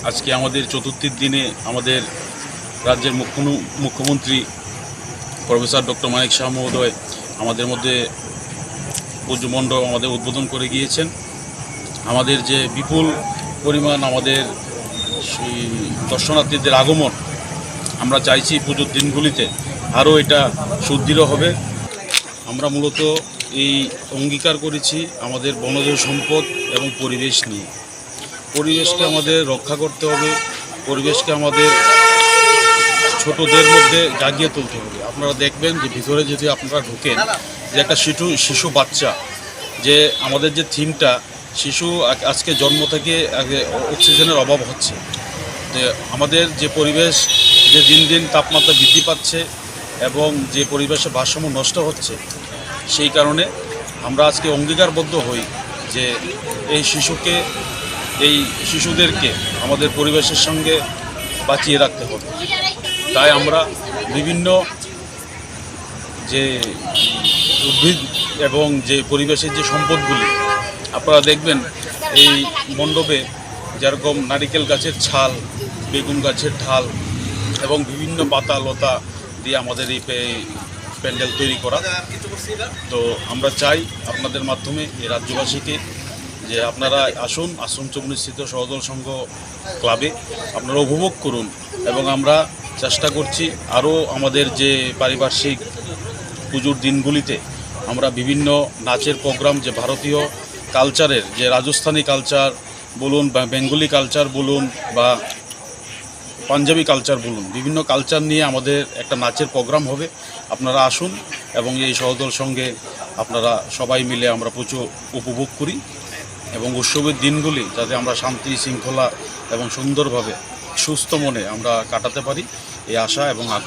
আজকে আমাদের চতুর্থীর দিনে আমাদের রাজ্যের মুখ্যমন্ত্রী প্রফেসর ডক্টর মানিক শাহ মহোদয় আমাদের মধ্যে পুজো মণ্ডপ আমাদের উদ্বোধন করে গিয়েছেন। আমাদের যে বিপুল পরিমাণ আমাদের দর্শনার্থীদের আগমন, আমরা চাইছি পুজোর দিনগুলিতে আরও এটা সুদৃঢ় হবে। আমরা মূলত এই অঙ্গীকার করেছি আমাদের বনজ সম্পদ এবং পরিবেশ নিয়ে। পরিবেশকে আমাদের রক্ষা করতে হবে, পরিবেশকে আমাদের ছোটদের মধ্যে জাগিয়ে তুলতে হবে। আপনারা দেখবেন যে ভিতরে যদি আপনারা ঢোকেন, যে একটা শিশু বাচ্চা, যে আমাদের যে থিমটা শিশু আজকে জন্ম থেকে আগে অক্সিজেনের অভাব হচ্ছে, যে আমাদের যে পরিবেশ যে দিন দিন তাপমাত্রা বৃদ্ধি পাচ্ছে এবং যে পরিবেশের ভারসাম্য নষ্ট হচ্ছে, সেই কারণে আমরা আজকে অঙ্গীকারবদ্ধ হই যে এই শিশুদেরকে আমাদের পরিবেশের সঙ্গে বাঁচিয়ে রাখতে হবে। তাই আমরা বিভিন্ন যে উদ্ভিদ এবং যে পরিবেশের যে সম্পদগুলি, আপনারা দেখবেন এই মণ্ডপে যেরকম নারিকেল গাছের ছাল, বেগুন গাছের ঢাল এবং বিভিন্ন পাতা লতা দিয়ে আমাদের এই প্যান্ডেল তৈরি করা। তো আমরা চাই আপনাদের মাধ্যমে এই রাজ্যবাসীকে যে আপনারা আসুন আশ্রম চৌমুহনীস্থিত সহদল সংঘ ক্লাবে, আপনারা উপভোগ করুন। এবং আমরা চেষ্টা করছি আরও আমাদের যে পারিপার্শ্বিক পুজোর দিনগুলিতে আমরা বিভিন্ন নাচের প্রোগ্রাম, যে ভারতীয় কালচারের যে রাজস্থানী কালচার বলুন বা বেঙ্গলি কালচার বলুন বা পাঞ্জাবি কালচার বলুন, বিভিন্ন কালচার নিয়ে আমাদের একটা নাচের প্রোগ্রাম হবে। আপনারা আসুন এবং এই সহদল সঙ্গে আপনারা সবাই মিলে আমরা পুজো উপভোগ করি এবং উৎসবের দিনগুলি যাতে আমরা শান্তি শৃঙ্খলা এবং সুন্দরভাবে সুস্থ মনে আমরা কাটাতে পারি, এই আশা এবং